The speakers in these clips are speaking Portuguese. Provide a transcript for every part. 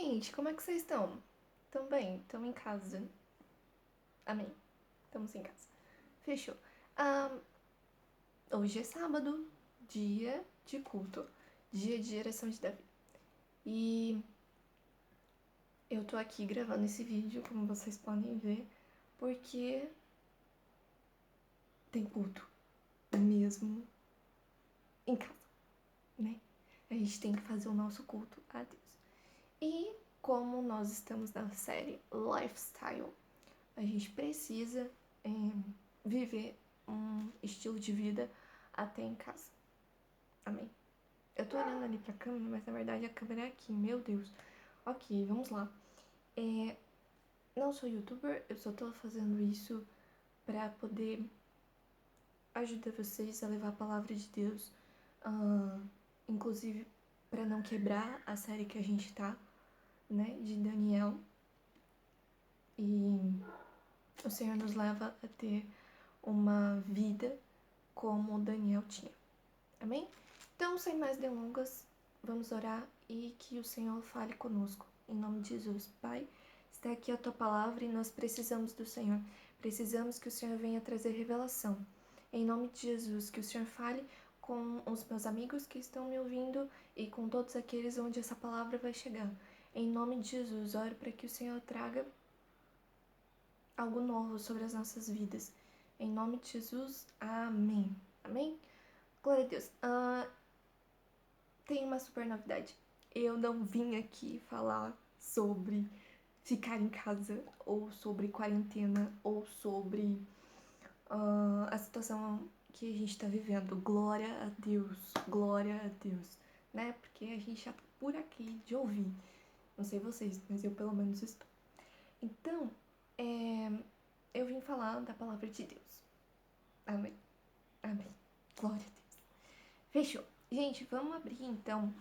gente, como é que vocês estão? Tão bem? Estão em casa? Amém. Estamos em casa. Fechou. Ah, hoje é sábado, dia de culto, dia de geração de Davi. E eu tô aqui gravando esse vídeo, como vocês podem ver, porque tem culto mesmo em casa, né? A gente tem que fazer o nosso culto a Deus. E como nós estamos na série Lifestyle, a gente precisa viver um estilo de vida até em casa. Amém? Eu tô olhando ali pra câmera, mas na verdade a câmera é aqui, meu Deus. Ok, vamos lá. Não sou youtuber, eu só tô fazendo isso pra poder ajudar vocês a levar a palavra de Deus, inclusive pra não quebrar a série que a gente tá, né, de Daniel. E o Senhor nos leva a ter uma vida como Daniel tinha. Amém? Então, sem mais delongas, vamos orar e que o Senhor fale conosco. Em nome de Jesus. Pai, está aqui a tua palavra e nós precisamos do Senhor. Precisamos que o Senhor venha trazer revelação. Em nome de Jesus, que o Senhor fale com os meus amigos que estão me ouvindo e com todos aqueles onde essa palavra vai chegar. Em nome de Jesus, oro para que o Senhor traga algo novo sobre as nossas vidas. Em nome de Jesus, amém. Amém? Glória a Deus. Tem uma super novidade. Eu não vim aqui falar sobre ficar em casa, ou sobre quarentena, ou sobre a situação que a gente tá vivendo. Glória a Deus, né? Porque a gente já tá por aqui de ouvir. Não sei vocês, mas eu pelo menos estou. Então, eu vim falar da palavra de Deus. Amém. Amém. Glória a Deus. Fechou. Gente, vamos abrir então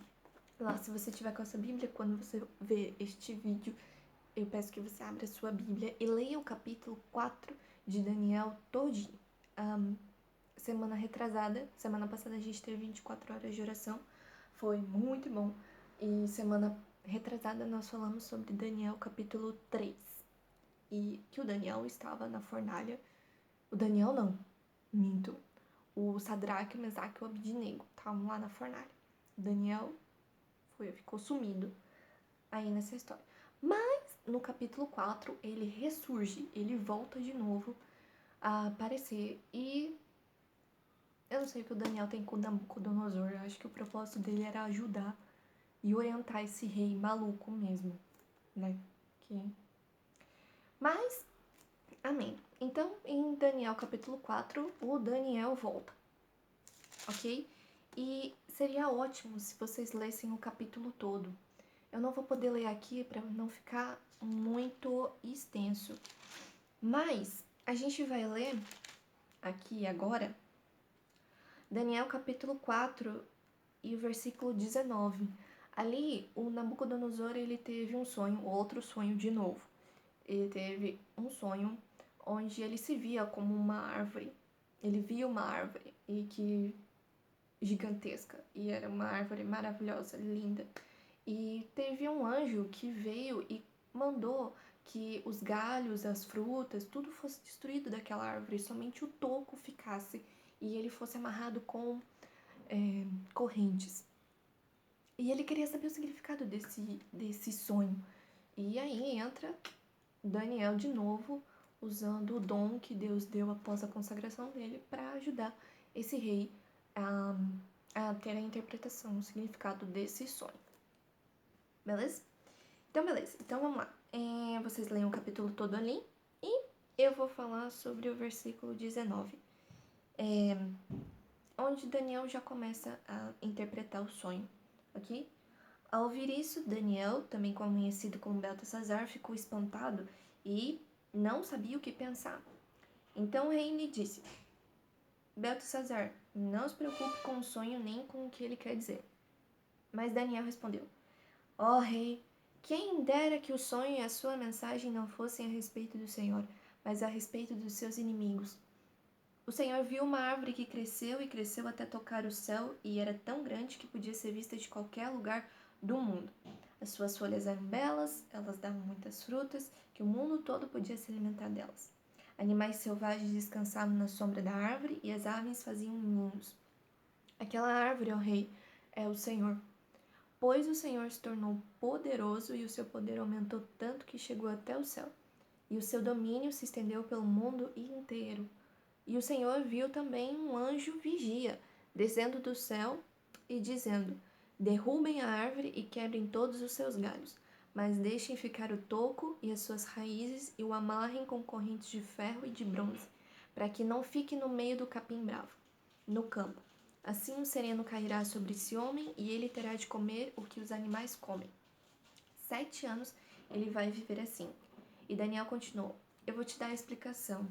lá, se você tiver com a sua Bíblia, quando você ver este vídeo, eu peço que você abra a sua Bíblia e leia o capítulo 4 de Daniel todinho. Semana retrasada, semana passada a gente teve 24 horas de oração, foi muito bom. E semana retrasada nós falamos sobre Daniel capítulo 3. E que o Daniel estava na fornalha. O Daniel não, minto. O Sadraque, o Mesaque e o Abidnego estavam lá na fornalha. O Daniel ficou sumido aí nessa história. Mas no capítulo 4 ele ressurge, ele volta de novo a aparecer. E eu não sei o que o Daniel tem com o Nabucodonosor. Eu acho que o propósito dele era ajudar e orientar esse rei maluco mesmo, né? Mas, amém. Então, em Daniel capítulo 4, o Daniel volta, ok? E seria ótimo se vocês lessem o capítulo todo. Eu não vou poder ler aqui para não ficar muito extenso, mas a gente vai ler aqui agora Daniel capítulo 4 e o versículo 19. Ali, o Nabucodonosor, ele teve um sonho, outro sonho de novo. Ele teve um sonho onde ele se via como uma árvore. Ele via uma árvore gigantesca, e era uma árvore maravilhosa, linda. E teve um anjo que veio e mandou que os galhos, as frutas, tudo fosse destruído daquela árvore, somente o toco ficasse e ele fosse amarrado com correntes. E ele queria saber o significado desse sonho. E aí entra Daniel de novo, usando o dom que Deus deu após a consagração dele para ajudar esse rei a ter a interpretação, o significado desse sonho. Beleza? Então, beleza. Então, vamos lá. Vocês leem o capítulo todo ali e eu vou falar sobre o versículo 19, onde Daniel já começa a interpretar o sonho, ok? Ao ouvir isso, Daniel, também conhecido como Beltesazar, ficou espantado e não sabia o que pensar. Então o rei lhe disse: Beltesazar, não se preocupe com o sonho nem com o que ele quer dizer. Mas Daniel respondeu: Ó rei, quem dera que o sonho e a sua mensagem não fossem a respeito do Senhor, mas a respeito dos seus inimigos. O Senhor viu uma árvore que cresceu e cresceu até tocar o céu e era tão grande que podia ser vista de qualquer lugar do mundo. As suas folhas eram belas, elas davam muitas frutas, que o mundo todo podia se alimentar delas. Animais selvagens descansavam na sombra da árvore e as aves faziam ninhos. Aquela árvore, ó rei, é o Senhor. Pois o Senhor se tornou poderoso e o seu poder aumentou tanto que chegou até o céu. E o seu domínio se estendeu pelo mundo inteiro. E o Senhor viu também um anjo vigia, descendo do céu e dizendo: derrubem a árvore e quebrem todos os seus galhos, mas deixem ficar o toco e as suas raízes e o amarrem com correntes de ferro e de bronze, para que não fique no meio do capim bravo, no campo. Assim o sereno cairá sobre esse homem e ele terá de comer o que os animais comem. 7 anos ele vai viver assim. E Daniel continuou: eu vou te dar a explicação.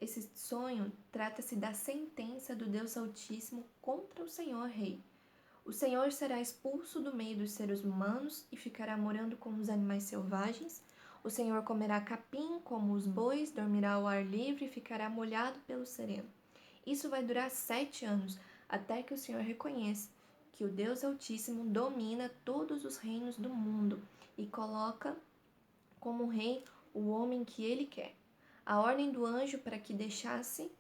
Esse sonho trata-se da sentença do Deus Altíssimo contra o Senhor Rei. O Senhor será expulso do meio dos seres humanos e ficará morando com os animais selvagens. O Senhor comerá capim como os bois, dormirá ao ar livre e ficará molhado pelo sereno. Isso vai durar 7 anos, até que o Senhor reconheça que o Deus Altíssimo domina todos os reinos do mundo e coloca como rei o homem que ele quer. A ordem do anjo para que deixasse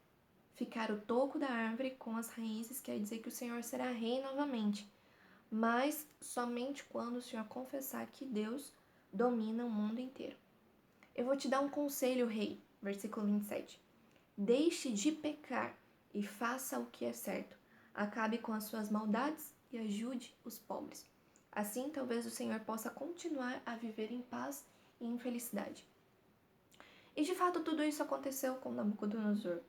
ficar o toco da árvore com as raízes quer dizer que o Senhor será rei novamente, mas somente quando o Senhor confessar que Deus domina o mundo inteiro. Eu vou te dar um conselho, rei, versículo 27. Deixe de pecar e faça o que é certo. Acabe com as suas maldades e ajude os pobres. Assim, talvez o Senhor possa continuar a viver em paz e em felicidade. E de fato, tudo isso aconteceu com Nabucodonosor.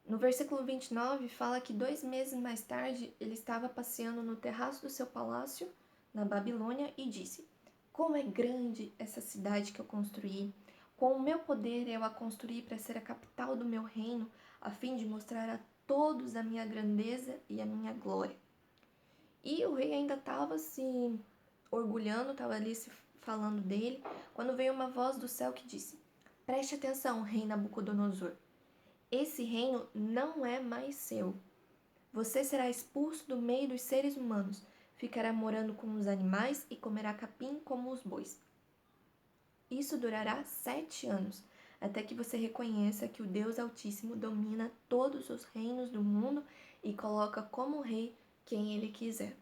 No versículo 29, fala que 2 meses mais tarde, ele estava passeando no terraço do seu palácio, na Babilônia, e disse: como é grande essa cidade que eu construí! Com o meu poder eu a construí para ser a capital do meu reino, a fim de mostrar a todos a minha grandeza e a minha glória. E o rei ainda estava se orgulhando, estava ali se falando dele, quando veio uma voz do céu que disse: preste atenção, rei Nabucodonosor. Esse reino não é mais seu. Você será expulso do meio dos seres humanos, ficará morando com os animais e comerá capim como os bois. Isso durará 7 anos, até que você reconheça que o Deus Altíssimo domina todos os reinos do mundo e coloca como rei quem ele quiser.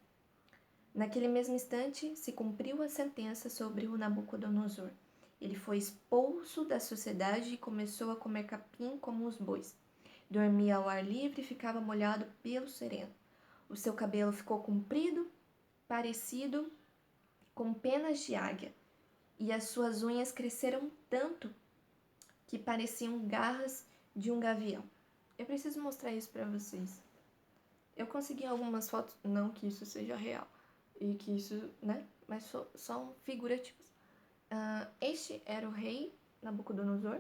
Naquele mesmo instante, se cumpriu a sentença sobre o Nabucodonosor. Ele foi expulso da sociedade e começou a comer capim como os bois. Dormia ao ar livre e ficava molhado pelo sereno. O seu cabelo ficou comprido, parecido com penas de águia, e as suas unhas cresceram tanto que pareciam garras de um gavião. Eu preciso mostrar isso para vocês. Eu consegui algumas fotos, não que isso seja real, e que isso, né? Mas são figurativos. Este era o rei Nabucodonosor,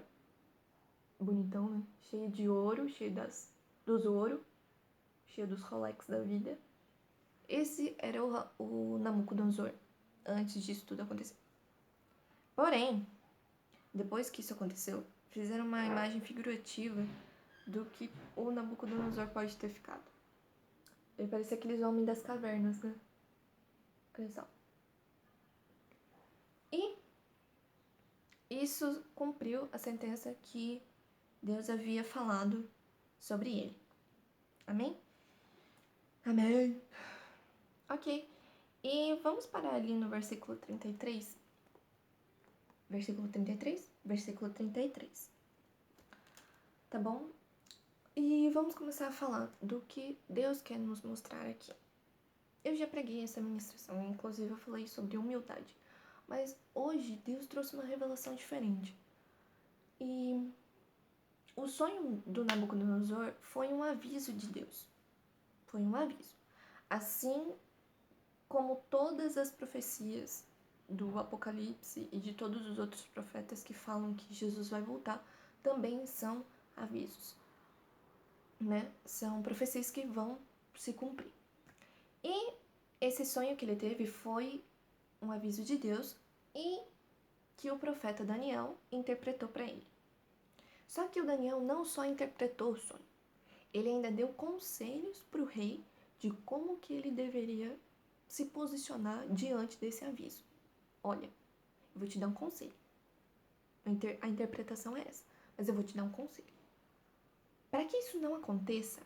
bonitão, né? Cheio de ouro, cheio dos ouro, cheio dos Rolex da vida. Esse era o Nabucodonosor, antes disso tudo acontecer. Porém, depois que isso aconteceu, fizeram uma imagem figurativa do que o Nabucodonosor pode ter ficado. Ele parecia aqueles homens das cavernas, né? Olha só. E isso cumpriu a sentença que Deus havia falado sobre ele. Amém? Amém. Ok. E vamos parar ali no versículo 33. Versículo 33? Versículo 33. Tá bom? E vamos começar a falar do que Deus quer nos mostrar aqui. Eu já preguei essa ministração, inclusive eu falei sobre humildade. Mas hoje Deus trouxe uma revelação diferente. E o sonho do Nabucodonosor foi um aviso de Deus. Foi um aviso. Assim como todas as profecias do Apocalipse e de todos os outros profetas que falam que Jesus vai voltar, também são avisos, né? São profecias que vão se cumprir. E esse sonho que ele teve foi um aviso de Deus e que o profeta Daniel interpretou para ele. Só que o Daniel não só interpretou o sonho, ele ainda deu conselhos para o rei de como que ele deveria se posicionar diante desse aviso. olha, eu vou te dar um conselho. A interpretação é essa, mas eu vou te dar um conselho. Para que isso não aconteça,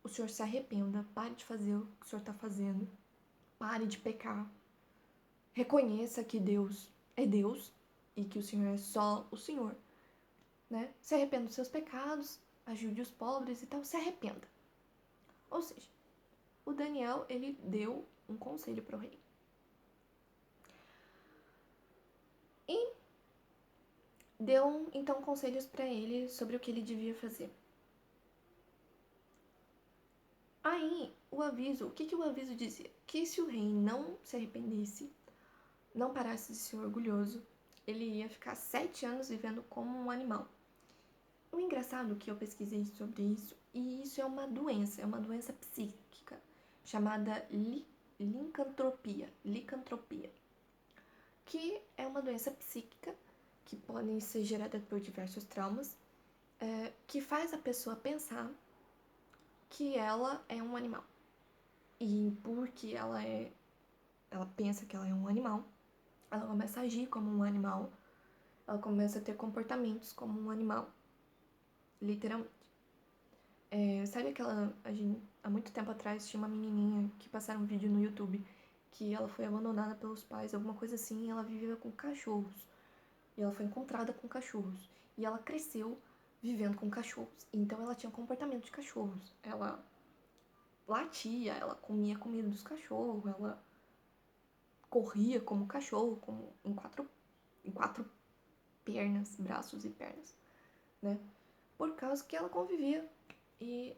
o senhor se arrependa, pare de fazer o que o senhor está fazendo, pare de pecar, reconheça que Deus é Deus e que o Senhor é só o Senhor, né? Se arrependa dos seus pecados, ajude os pobres e tal, se arrependa. Ou seja, o Daniel, ele deu um conselho para o rei. E deu, então, conselhos para ele sobre o que ele devia fazer. Aí, o que o aviso dizia? Que se o rei não se arrependesse, não parasse de ser orgulhoso, ele ia ficar 7 anos vivendo como um animal. O engraçado é que eu pesquisei sobre isso, e isso é uma doença psíquica, chamada licantropia, que é uma doença psíquica que pode ser gerada por diversos traumas, que faz a pessoa pensar que ela é um animal. E porque ela pensa que ela é um animal, ela começa a agir como um animal, ela começa a ter comportamentos como um animal, literalmente. Sabe aquela... há muito tempo atrás tinha uma menininha que passaram um vídeo no YouTube que ela foi abandonada pelos pais, alguma coisa assim, e ela vivia com cachorros. E ela foi encontrada com cachorros. E ela cresceu vivendo com cachorros. Então ela tinha comportamento de cachorros. Ela latia, ela comia a comida dos cachorros, ela corria como cachorro, como em quatro pernas, braços e pernas, né? Por causa que ela convivia. E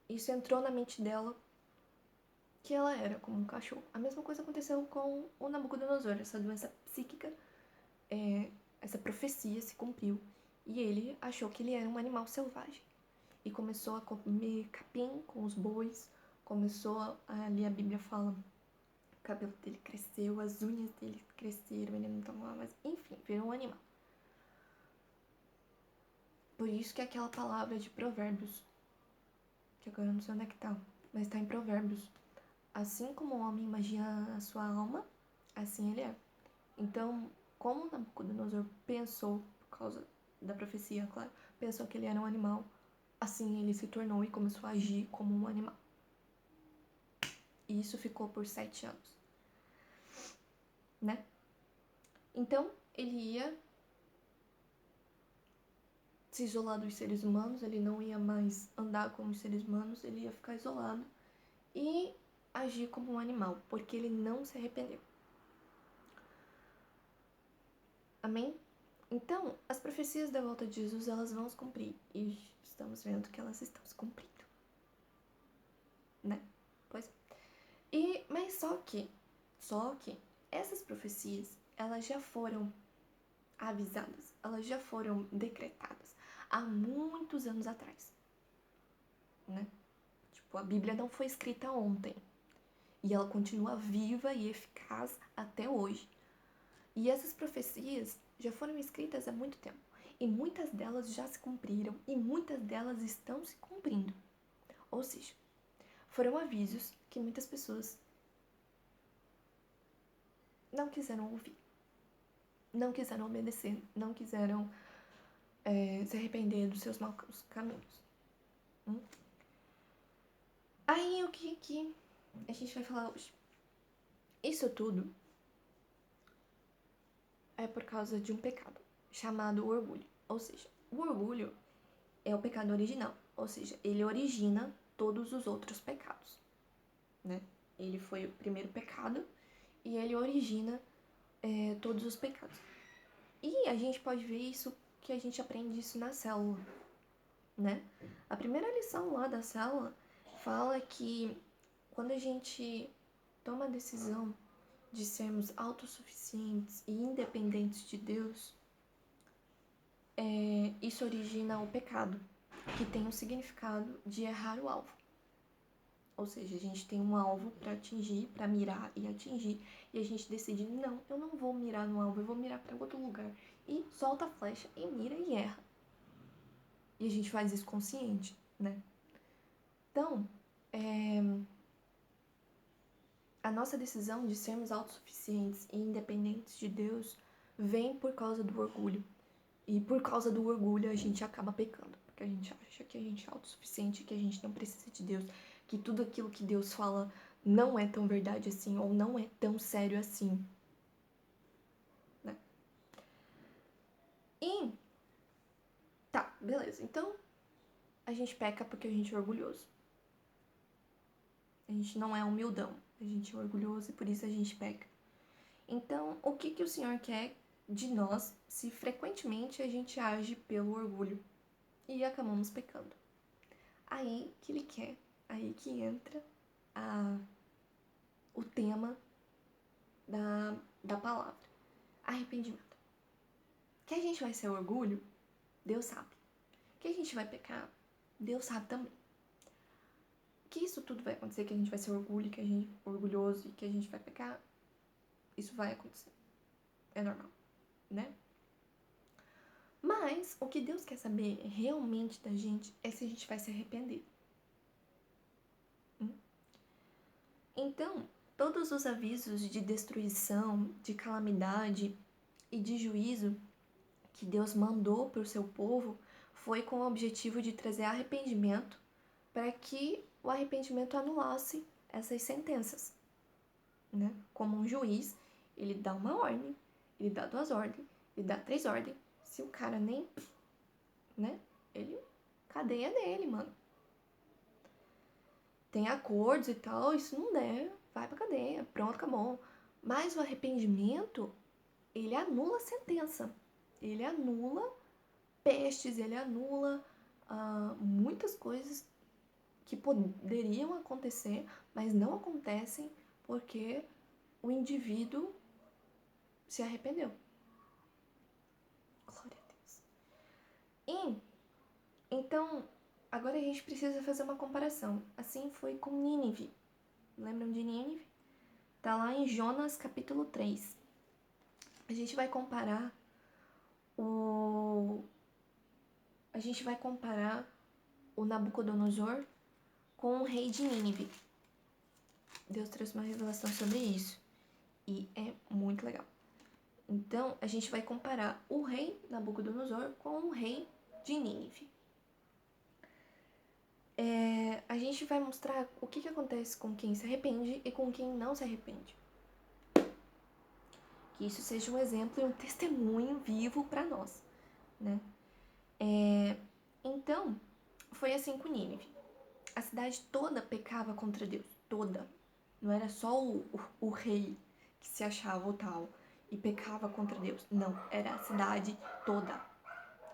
isso entrou na mente dela que ela era como um cachorro. A mesma coisa aconteceu com o Nabucodonosor. Essa doença psíquica, essa profecia se cumpriu. E ele achou que ele era um animal selvagem. E começou a comer capim com os bois. Ali a Bíblia fala, o cabelo dele cresceu, as unhas dele cresceram, ele não tomava mais. Enfim, virou um animal. Por isso que aquela palavra de Provérbios, que agora eu não sei onde é que tá, mas tá em Provérbios. Assim como o homem imagina a sua alma, assim ele é. Então, como Nabucodonosor pensou, por causa da profecia, claro, pensou que ele era um animal, assim ele se tornou e começou a agir como um animal. E isso ficou por 7 anos, né? Então, ele ia se isolar dos seres humanos, ele não ia mais andar com os seres humanos, ele ia ficar isolado e agir como um animal, porque ele não se arrependeu. Amém? Então, as profecias da volta de Jesus, elas vão se cumprir. E estamos vendo que elas estão se cumprindo. Né? Pois é. Mas só que, essas profecias, elas já foram avisadas, elas já foram decretadas há muitos anos atrás. Né? Tipo, a Bíblia não foi escrita ontem. E ela continua viva e eficaz até hoje. E essas profecias já foram escritas há muito tempo. E muitas delas já se cumpriram e muitas delas estão se cumprindo. Ou seja, foram avisos que muitas pessoas não quiseram ouvir, não quiseram obedecer, não quiseram se arrepender dos seus maus caminhos. Aí o que a gente vai falar hoje? Isso tudo é por causa de um pecado chamado orgulho. Ou seja, o orgulho é o pecado original, ou seja, ele origina todos os outros pecados, né? Ele foi o primeiro pecado e ele origina todos os pecados. E a gente pode ver isso, que a gente aprende isso na célula, né? A primeira lição lá da célula fala que quando a gente toma a decisão de sermos autossuficientes e independentes de Deus, isso origina o pecado, que tem o significado de errar o alvo. Ou seja, a gente tem um alvo para atingir, para mirar e atingir, e a gente decide, não, eu não vou mirar no alvo, eu vou mirar para outro lugar. E solta a flecha e mira e erra. E a gente faz isso consciente, né? Então, a nossa decisão de sermos autossuficientes e independentes de Deus vem por causa do orgulho. E por causa do orgulho a gente acaba pecando, porque a gente acha que a gente é autossuficiente, que a gente não precisa de Deus, que tudo aquilo que Deus fala não é tão verdade assim, ou não é tão sério assim, né? E tá, beleza. Então a gente peca porque a gente é orgulhoso. A gente não é humildão, a gente é orgulhoso e por isso a gente peca. Então, o que o Senhor quer de nós se frequentemente a gente age pelo orgulho e acabamos pecando? Aí que Ele quer, aí que entra o tema da palavra, arrependimento. Que a gente vai ser orgulho, Deus sabe. Que a gente vai pecar, Deus sabe também. Que isso tudo vai acontecer, que a gente vai ser orgulhoso e que a gente vai pecar, isso vai acontecer. É normal, né? Mas o que Deus quer saber realmente da gente é se a gente vai se arrepender. Então, todos os avisos de destruição, de calamidade e de juízo que Deus mandou para o seu povo foi com o objetivo de trazer arrependimento para que o arrependimento anulasse essas sentenças, né? Como um juiz, ele dá uma ordem, ele dá 2 ordens, ele dá 3 ordens. Se o cara nem, né? Ele cadeia dele, mano. Tem acordos e tal, e se não der, vai pra cadeia, pronto, acabou. Mas o arrependimento, ele anula a sentença. Ele anula pestes, ele anula muitas coisas que poderiam acontecer, mas não acontecem porque o indivíduo se arrependeu. Glória a Deus. E, então, agora a gente precisa fazer uma comparação. Assim foi com Nínive. Lembram de Nínive? Tá lá em Jonas capítulo 3. A gente vai comparar o Nabucodonosor com o rei de Nínive. Deus trouxe uma revelação sobre isso. E é muito legal. Então, a gente vai comparar o rei Nabucodonosor com o rei de Nínive. A gente vai mostrar o que acontece com quem se arrepende e com quem não se arrepende. Que isso seja um exemplo e um testemunho vivo para nós, né? Então, foi assim com Nínive. A cidade toda pecava contra Deus, toda. Não era só o rei que se achava o tal e pecava contra Deus. Não, era a cidade toda.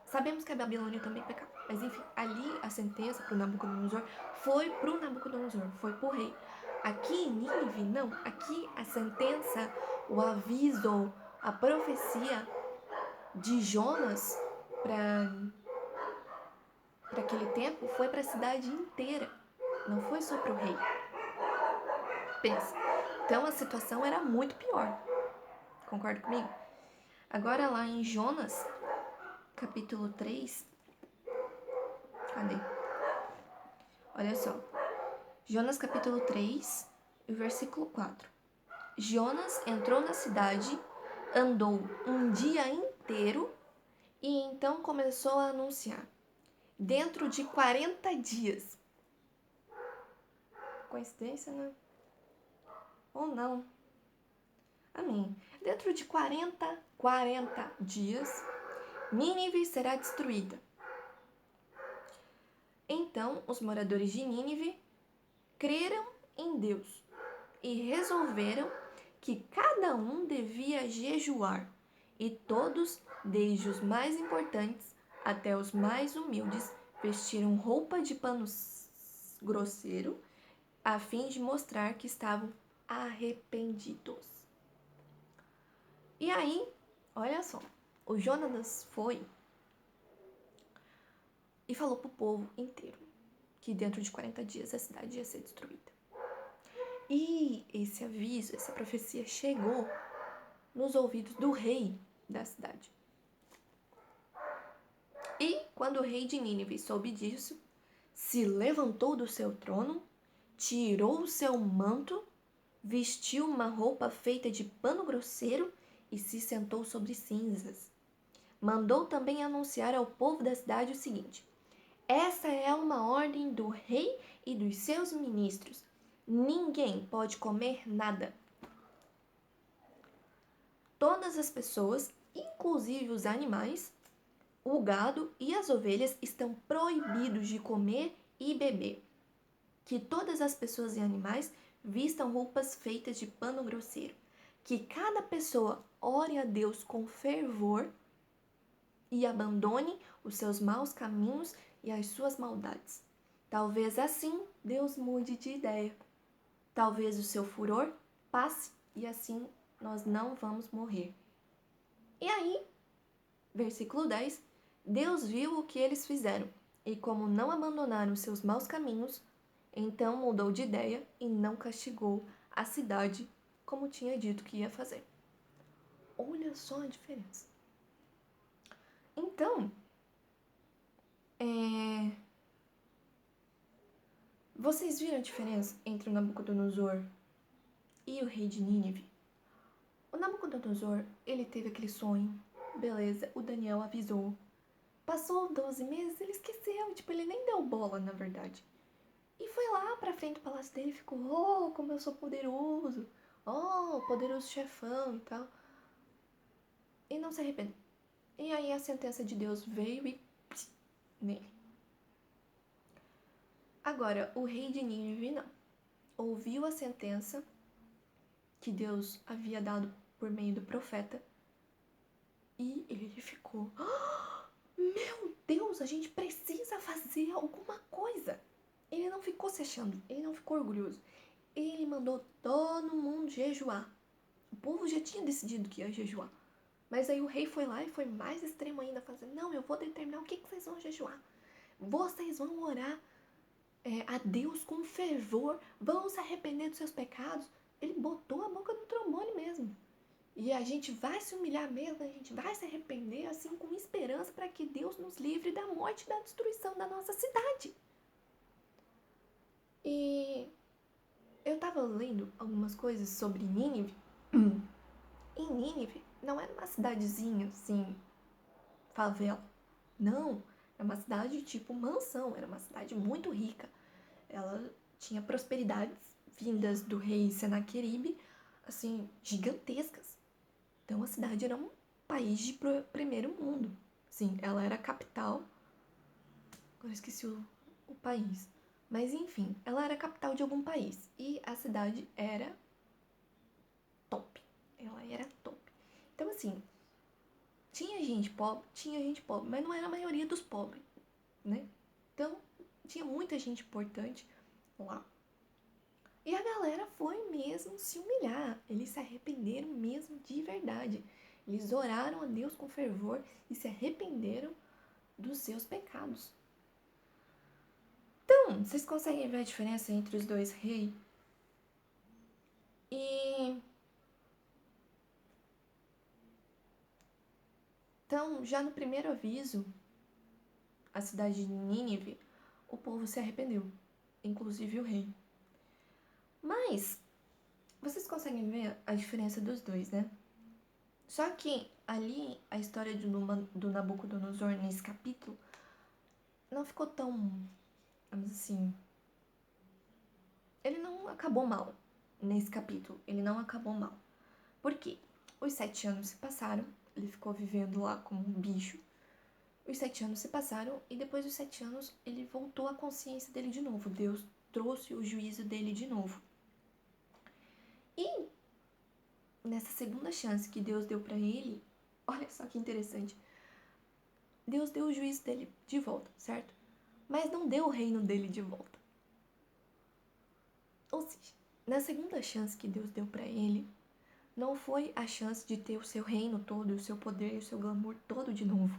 Sabemos que a Babilônia também pecava, mas enfim, ali a sentença pro Nabucodonosor foi pro Nabucodonosor, foi pro rei. Aqui em Nínive, não. Aqui a sentença, o aviso, a profecia de Jonas para aquele tempo foi para a cidade inteira, não foi só pro rei. Pensa. Então a situação era muito pior. Concorda comigo? Agora lá em Jonas, capítulo 3. Cadê? Olha só. Jonas capítulo 3, versículo 4. Jonas entrou na cidade, andou um dia inteiro e então começou a anunciar. Dentro de 40 dias. Coincidência, né? Ou não? Amém. Dentro de 40 dias, Nínive será destruída. Então, os moradores de Nínive creram em Deus e resolveram que cada um devia jejuar, e todos, desde os mais importantes até os mais humildes, vestiram roupa de pano grosseiro, a fim de mostrar que estavam arrependidos. E aí, olha só, o Jonas foi e falou pro povo inteiro que dentro de 40 dias a cidade ia ser destruída. E esse aviso, essa profecia chegou nos ouvidos do rei da cidade. E quando o rei de Nínive soube disso, se levantou do seu trono, tirou o seu manto, vestiu uma roupa feita de pano grosseiro e se sentou sobre cinzas. Mandou também anunciar ao povo da cidade o seguinte: essa é uma ordem do rei e dos seus ministros. Ninguém pode comer nada. Todas as pessoas, inclusive os animais, o gado e as ovelhas, estão proibidos de comer e beber. Que todas as pessoas e animais vistam roupas feitas de pano grosseiro. Que cada pessoa ore a Deus com fervor e abandone os seus maus caminhos e as suas maldades. Talvez assim Deus mude de ideia. Talvez o seu furor passe e assim nós não vamos morrer. E aí, versículo 10, Deus viu o que eles fizeram, e como não abandonaram os seus maus caminhos, então mudou de ideia e não castigou a cidade como tinha dito que ia fazer. Olha só a diferença. Então, vocês viram a diferença entre o Nabucodonosor e o rei de Nínive? O Nabucodonosor, ele teve aquele sonho, beleza, o Daniel avisou. Passou 12 meses, ele esqueceu, ele nem deu bola, na verdade. E foi lá pra frente do palácio dele e ficou, oh, como eu sou poderoso, oh, poderoso chefão e tal. E não se arrependeu. E aí a sentença de Deus veio e nele. Agora, o rei de Nínive não. Ouviu a sentença que Deus havia dado por meio do profeta e ele ficou, oh, meu Deus, a gente precisa fazer alguma coisa. Ele não ficou se achando, ele não ficou orgulhoso. Ele mandou todo mundo jejuar. O povo já tinha decidido que ia jejuar. Mas aí o rei foi lá e foi mais extremo ainda, fazendo, não, eu vou determinar o que vocês vão jejuar. Vocês vão orar a Deus com fervor, vão se arrepender dos seus pecados. Ele botou a boca no trombone mesmo. E a gente vai se humilhar mesmo, a gente vai se arrepender, assim, com esperança para que Deus nos livre da morte e da destruição da nossa cidade. E eu tava lendo algumas coisas sobre Nínive. Em Nínive não era uma cidadezinha, assim, favela. Não, era uma cidade tipo mansão, era uma cidade muito rica. Ela tinha prosperidades vindas do rei Senaqueribe, assim, gigantescas. Então a cidade era um país de primeiro mundo. Sim, ela era a capital. Agora eu esqueci o país. Mas enfim, ela era a capital de algum país. E a cidade era top. Ela era top. Então assim, tinha gente pobre, mas não era a maioria dos pobres, né? Então, tinha muita gente importante lá. E a galera foi mesmo se humilhar. Eles se arrependeram mesmo de verdade. Eles oraram a Deus com fervor e se arrependeram dos seus pecados. Então, vocês conseguem ver a diferença entre os dois reis? E então, já no primeiro aviso, a cidade de Nínive, o povo se arrependeu, inclusive o rei. Mas vocês conseguem ver a diferença dos dois, né? Só que ali a história do Nabucodonosor nesse capítulo não ficou tão, vamos assim, ele não acabou mal nesse capítulo, ele não acabou mal. Por quê? Os 7 anos se passaram, ele ficou vivendo lá como um bicho. Os 7 anos se passaram e depois dos 7 anos ele voltou à consciência dele de novo. Deus trouxe o juízo dele de novo. E nessa segunda chance que Deus deu pra ele, olha só que interessante. Deus deu o juízo dele de volta, certo? Mas não deu o reino dele de volta. Ou seja, na segunda chance que Deus deu pra ele, não foi a chance de ter o seu reino todo, o seu poder e o seu glamour todo de novo.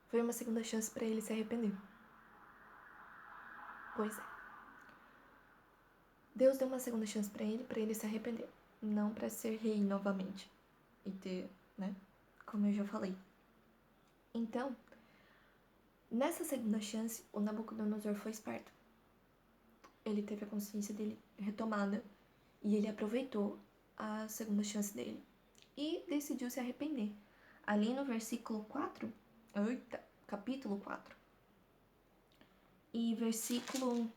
Foi uma segunda chance pra ele se arrepender. Pois é. Deus deu uma segunda chance pra ele se arrepender. Não pra ser rei novamente. E ter, né? Como eu já falei. Então, nessa segunda chance, o Nabucodonosor foi esperto. Ele teve a consciência dele retomada E ele aproveitou a segunda chance dele e decidiu se arrepender. Ali no versículo 4, capítulo 4, e versículo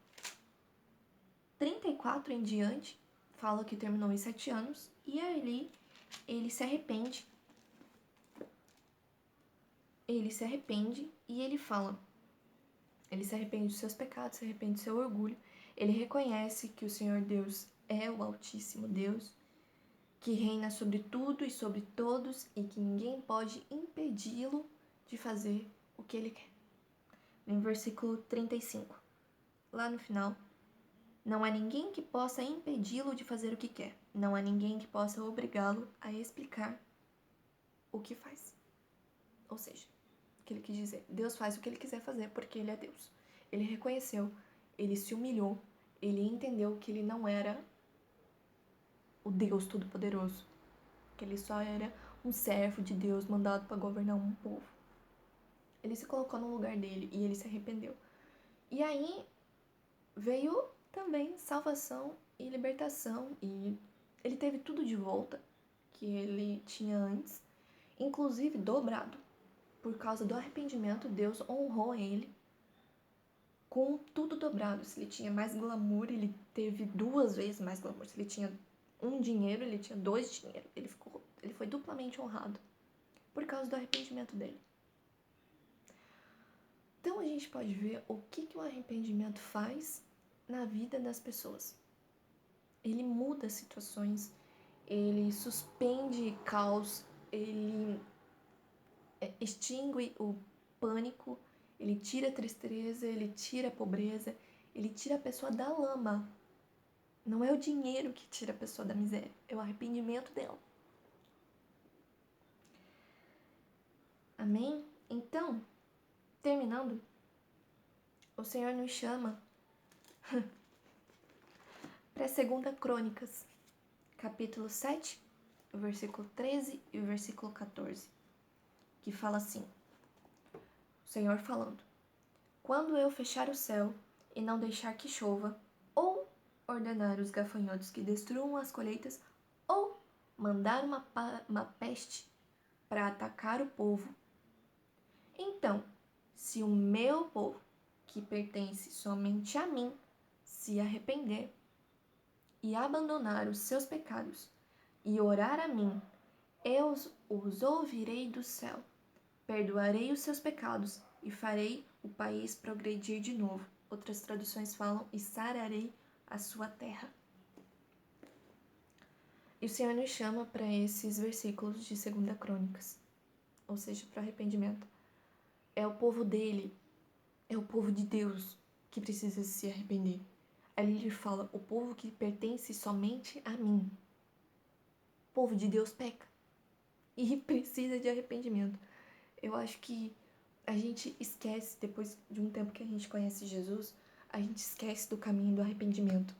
34 em diante, fala que terminou em 7 anos, e ali ele se arrepende. Ele se arrepende e ele fala. Ele se arrepende dos seus pecados, se arrepende do seu orgulho. Ele reconhece que o Senhor Deus é o Altíssimo Deus, que reina sobre tudo e sobre todos e que ninguém pode impedi-lo de fazer o que ele quer. No versículo 35, lá no final, não há ninguém que possa impedi-lo de fazer o que quer. Não há ninguém que possa obrigá-lo a explicar o que faz. Ou seja, o que ele quis dizer, Deus faz o que ele quiser fazer porque ele é Deus. Ele reconheceu, ele se humilhou, ele entendeu que ele não era o Deus Todo-Poderoso, que ele só era um servo de Deus mandado para governar um povo. Ele se colocou no lugar dele e ele se arrependeu. E aí veio também salvação e libertação, e ele teve tudo de volta que ele tinha antes, inclusive dobrado. Por causa do arrependimento, Deus honrou ele com tudo dobrado. Se ele tinha mais glamour, ele teve 2 vezes mais glamour. Se ele tinha um dinheiro, ele tinha 2 dinheiro. Ele foi duplamente honrado por causa do arrependimento dele. Então a gente pode ver o que o arrependimento faz na vida das pessoas. Ele muda situações, ele suspende caos, ele extingue o pânico, ele tira a tristeza, ele tira a pobreza, ele tira a pessoa da lama. Não é o dinheiro que tira a pessoa da miséria, é o arrependimento dela. Amém? Então, terminando, o Senhor nos chama para 2 Crônicas, capítulo 7, o versículo 13 e o versículo 14, que fala assim, o Senhor falando: quando eu fechar o céu e não deixar que chova, ou ordenar os gafanhotos que destruam as colheitas, ou mandar uma peste para atacar o povo, então, se o meu povo, que pertence somente a mim, se arrepender e abandonar os seus pecados e orar a mim, eu os ouvirei do céu, perdoarei os seus pecados e farei o país progredir de novo. Outras traduções falam, e sararei a sua terra. E o Senhor nos chama para esses versículos de 2 Crônicas, ou seja, para o arrependimento. É o povo dele, é o povo de Deus que precisa se arrepender. Ali ele fala, o povo que pertence somente a mim. O povo de Deus peca e precisa de arrependimento. Eu acho que a gente esquece, depois de um tempo que a gente conhece Jesus, a gente esquece do caminho do arrependimento.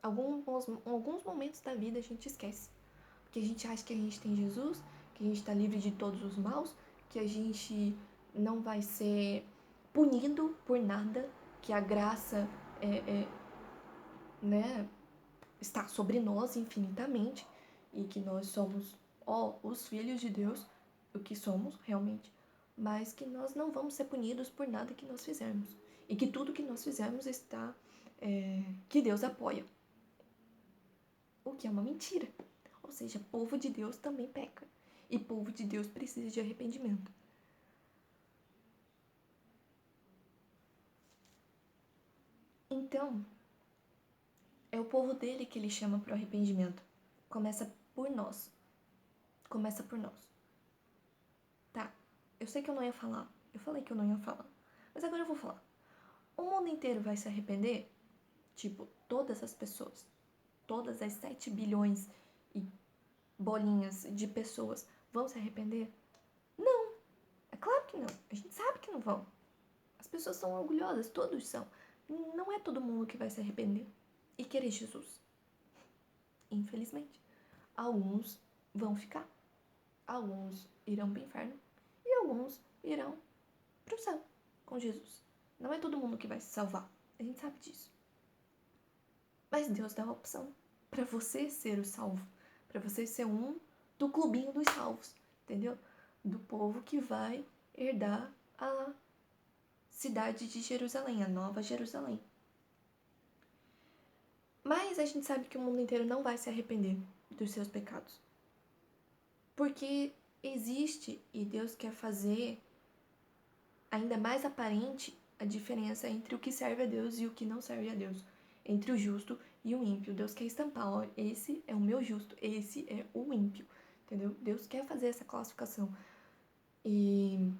Alguns momentos da vida a gente esquece. Porque a gente acha que a gente tem Jesus, que a gente está livre de todos os maus, que a gente não vai ser punido por nada, que a graça está sobre nós infinitamente e que nós somos os filhos de Deus, o que somos realmente, mas que nós não vamos ser punidos por nada que nós fizermos e que tudo que nós fizermos está que Deus apoia, o que é uma mentira. Ou seja, povo de Deus também peca e povo de Deus precisa de arrependimento. Então, é o povo dele que ele chama para o arrependimento. Começa por nós. Começa por nós. Tá, eu sei que eu não ia falar. Eu falei que eu não ia falar. Mas agora eu vou falar. O mundo inteiro vai se arrepender? Tipo, todas as pessoas. Todas as 7 bilhões e bolinhas de pessoas vão se arrepender? Não. É claro que não. A gente sabe que não vão. As pessoas são orgulhosas. Todos são. Não é todo mundo que vai se arrepender e querer Jesus. Infelizmente. Alguns vão ficar. Alguns irão para o inferno. E alguns irão para o céu com Jesus. Não é todo mundo que vai se salvar. A gente sabe disso. Mas Deus dá a opção para você ser o salvo, para você ser um do clubinho dos salvos, entendeu? Do povo que vai herdar a cidade de Jerusalém, a Nova Jerusalém. Mas a gente sabe que o mundo inteiro não vai se arrepender dos seus pecados. Porque existe, e Deus quer fazer ainda mais aparente a diferença entre o que serve a Deus e o que não serve a Deus. Entre o justo e o ímpio. Deus quer estampar, ó, esse é o meu justo, esse é o ímpio. Entendeu? Deus quer fazer essa classificação. E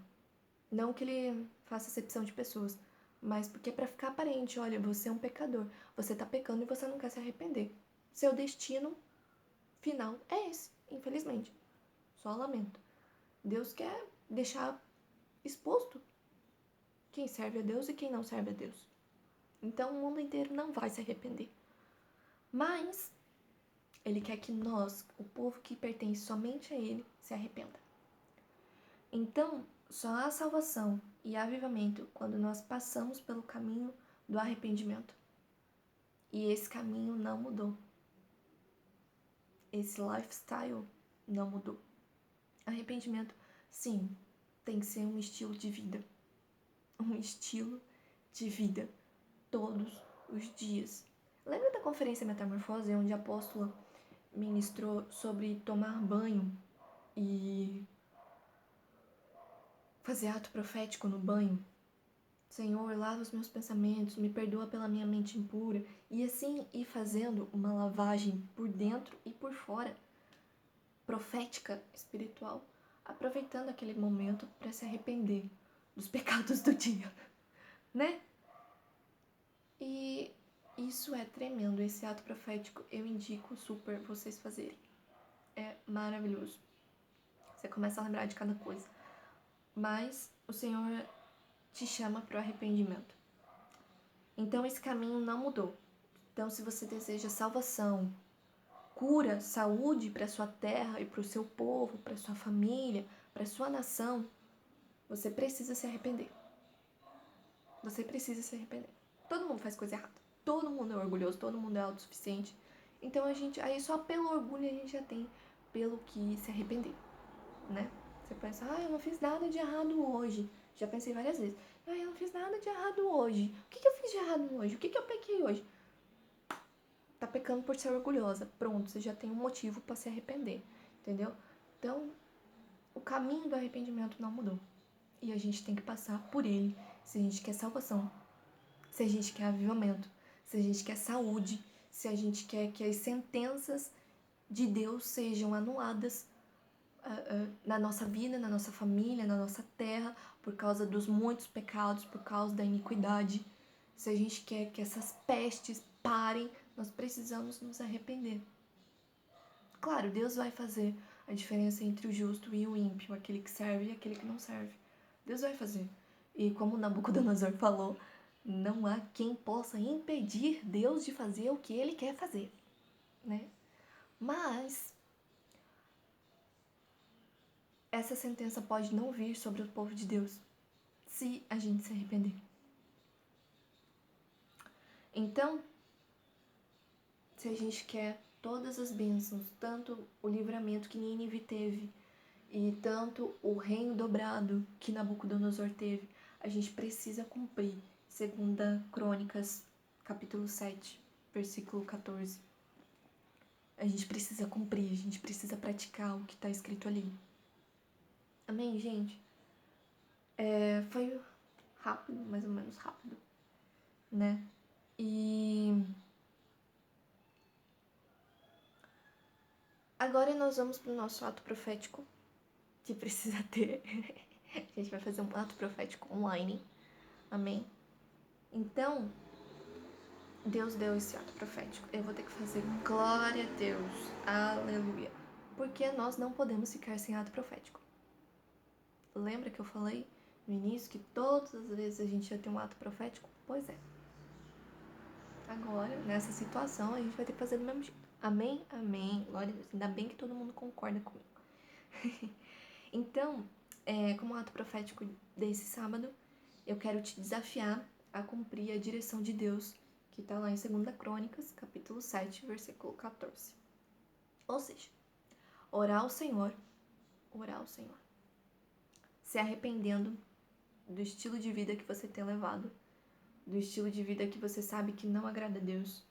não que ele faça acepção de pessoas, mas porque é pra ficar aparente, olha, você é um pecador, você tá pecando e você não quer se arrepender. Seu destino final é esse, infelizmente. Só lamento. Deus quer deixar exposto quem serve a Deus e quem não serve a Deus. Então o mundo inteiro não vai se arrepender. Mas Ele quer que nós, o povo que pertence somente a Ele, se arrependa. Então, só há salvação e avivamento quando nós passamos pelo caminho do arrependimento. E esse caminho não mudou. Esse lifestyle não mudou. Arrependimento, sim, tem que ser um estilo de vida. Um estilo de vida todos os dias. Lembra da conferência Metamorfose, onde a apóstola ministrou sobre tomar banho e fazer ato profético no banho? Senhor, lava os meus pensamentos, me perdoa pela minha mente impura. E assim ir fazendo uma lavagem por dentro e por fora, profética, espiritual, aproveitando aquele momento para se arrepender dos pecados do dia, né? E isso é tremendo, esse ato profético eu indico super vocês fazerem. É maravilhoso. Você começa a lembrar de cada coisa. Mas o Senhor te chama para o arrependimento. Então esse caminho não mudou. Então se você deseja salvação, cura, saúde para sua terra e para o seu povo, para sua família, para sua nação, você precisa se arrepender. Você precisa se arrepender. Todo mundo faz coisa errada. Todo mundo é orgulhoso, todo mundo é autossuficiente. Então aí só pelo orgulho a gente já tem pelo que se arrepender, né? Você pensa, eu não fiz nada de errado hoje. Já pensei várias vezes. Eu não fiz nada de errado hoje. O que eu fiz de errado hoje? O que eu pequei hoje? Tá pecando por ser orgulhosa. Pronto, você já tem um motivo para se arrepender, entendeu? Então, o caminho do arrependimento não mudou. E a gente tem que passar por ele se a gente quer salvação, se a gente quer avivamento, se a gente quer saúde, se a gente quer que as sentenças de Deus sejam anuladas na nossa vida, na nossa família, na nossa terra, por causa dos muitos pecados, por causa da iniquidade. Se a gente quer que essas pestes parem, nós precisamos nos arrepender. Claro, Deus vai fazer a diferença entre o justo e o ímpio, aquele que serve e aquele que não serve. Deus vai fazer. E como Nabucodonosor falou, não há quem possa impedir Deus de fazer o que ele quer fazer, né? Mas essa sentença pode não vir sobre o povo de Deus se a gente se arrepender. Então, se a gente quer todas as bênçãos, tanto o livramento que Nínive teve e tanto o reino dobrado que Nabucodonosor teve, a gente precisa cumprir 2 Crônicas, capítulo 7, versículo 14. A gente precisa cumprir, a gente precisa praticar o que está escrito ali. Amém, gente? Foi rápido, mais ou menos rápido, né? E agora nós vamos para o nosso ato profético, que precisa ter. A gente vai fazer um ato profético online. Amém? Então, Deus deu esse ato profético. Eu vou ter que fazer glória a Deus. Aleluia. Porque nós não podemos ficar sem ato profético. Lembra que eu falei no início que todas as vezes a gente ia ter um ato profético? Pois é. Agora, nessa situação, a gente vai ter que fazer do mesmo jeito. Amém? Amém. Glória a Deus. Ainda bem que todo mundo concorda comigo. Então, como ato profético desse sábado, eu quero te desafiar a cumprir a direção de Deus que está lá em 2 Crônicas, capítulo 7, versículo 14. Ou seja, orar ao Senhor, se arrependendo do estilo de vida que você tem levado, do estilo de vida que você sabe que não agrada a Deus.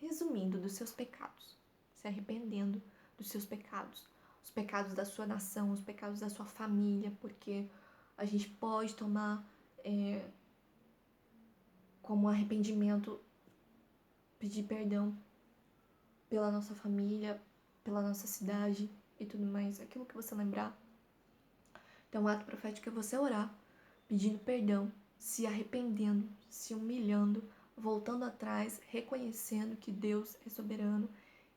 Resumindo, dos seus pecados, se arrependendo dos seus pecados, os pecados da sua nação, os pecados da sua família, porque a gente pode tomar como arrependimento, pedir perdão pela nossa família, pela nossa cidade e tudo mais, aquilo que você lembrar. Então, o ato profético é você orar, pedindo perdão, se arrependendo, se humilhando, voltando atrás, reconhecendo que Deus é soberano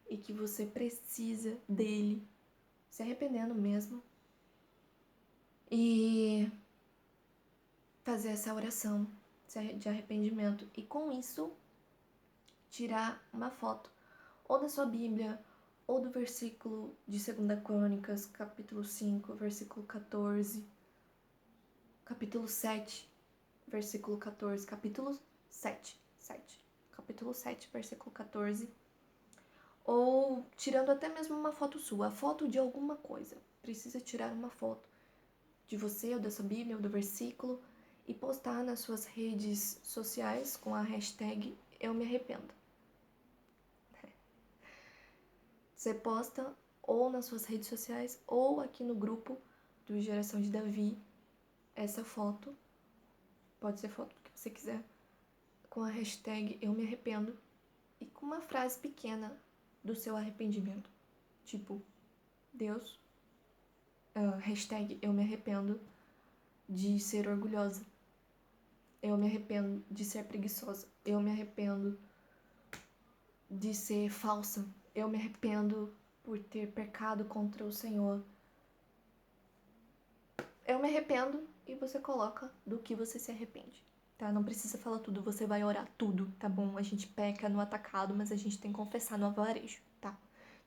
e que você precisa dele, se arrependendo mesmo, e fazer essa oração de arrependimento. E com isso, tirar uma foto ou da sua Bíblia, ou do versículo de 2 Crônicas, capítulo 5, versículo 14, capítulo 7, versículo 14, capítulo 7, capítulo 7, versículo 14, ou tirando até mesmo uma foto sua, a foto de alguma coisa. Precisa tirar uma foto de você, ou da sua Bíblia, ou do versículo, e postar nas suas redes sociais com a hashtag Eu Me Arrependo. Você posta ou nas suas redes sociais, ou aqui no grupo do Geração de Davi, essa foto, pode ser foto que você quiser, com a hashtag Eu Me Arrependo, e com uma frase pequena do seu arrependimento. Tipo, Deus, hashtag Eu Me Arrependo de ser orgulhosa. Eu me arrependo de ser preguiçosa. Eu me arrependo de ser falsa. Eu me arrependo por ter pecado contra o Senhor. Eu me arrependo, e você coloca do que você se arrepende, tá? Não precisa falar tudo, você vai orar tudo, tá bom? A gente peca no atacado, mas a gente tem que confessar no varejo, tá?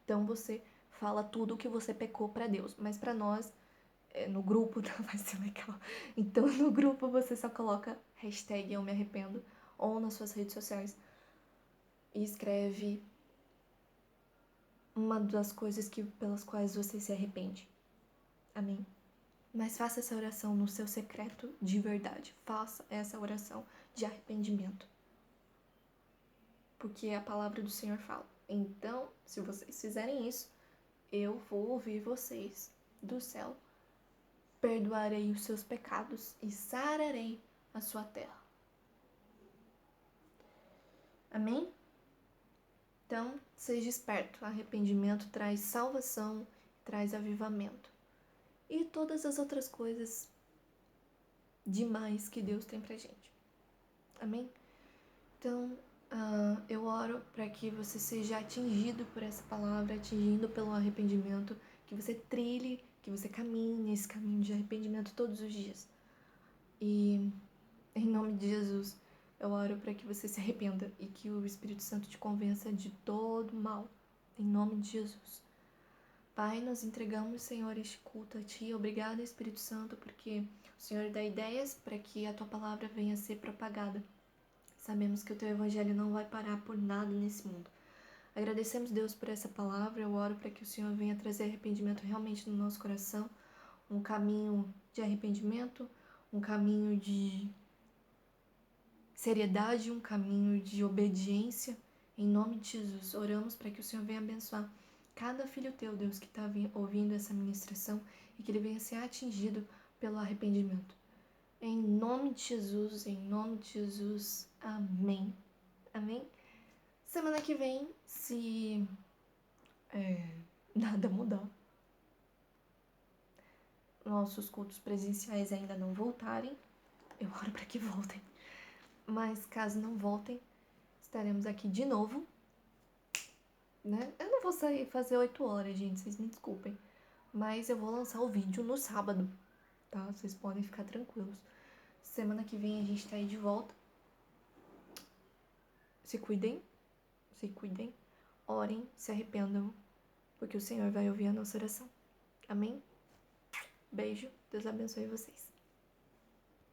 Então você fala tudo o que você pecou pra Deus, mas pra nós, no grupo, tá? Vai ser legal. Então no grupo você só coloca hashtag Eu Me Arrependo, ou nas suas redes sociais, e escreve uma das coisas pelas quais você se arrepende. Amém? Mas faça essa oração no seu secreto de verdade. Faça essa oração de arrependimento. Porque a palavra do Senhor fala. Então, se vocês fizerem isso, eu vou ouvir vocês do céu. Perdoarei os seus pecados e sararei a sua terra. Amém? Então, seja esperto. Arrependimento traz salvação, traz avivamento. E todas as outras coisas demais que Deus tem pra gente. Amém? Então, eu oro para que você seja atingido por essa palavra, atingido pelo arrependimento, que você trilhe, que você caminhe nesse caminho de arrependimento todos os dias. E, em nome de Jesus, eu oro para que você se arrependa e que o Espírito Santo te convença de todo mal. Em nome de Jesus. Pai, nós entregamos, Senhor, este culto a Ti. Obrigada, Espírito Santo, porque o Senhor dá ideias para que a Tua palavra venha a ser propagada. Sabemos que o Teu Evangelho não vai parar por nada nesse mundo. Agradecemos, Deus, por essa palavra. Eu oro para que o Senhor venha trazer arrependimento realmente no nosso coração. Um caminho de arrependimento, um caminho de seriedade, um caminho de obediência. Em nome de Jesus, oramos para que o Senhor venha abençoar cada filho Teu, Deus, que está ouvindo essa ministração e que ele venha ser atingido pelo arrependimento. Em nome de Jesus, amém. Amém? Semana que vem, se nada mudar, nossos cultos presenciais ainda não voltarem, eu oro para que voltem, mas caso não voltem, estaremos aqui de novo, né? Eu não vou sair fazer 8 horas, gente, vocês me desculpem, mas eu vou lançar o vídeo no sábado, tá? Vocês podem ficar tranquilos. Semana que vem a gente tá aí de volta. Se cuidem, orem, se arrependam, porque o Senhor vai ouvir a nossa oração. Amém? Beijo, Deus abençoe vocês.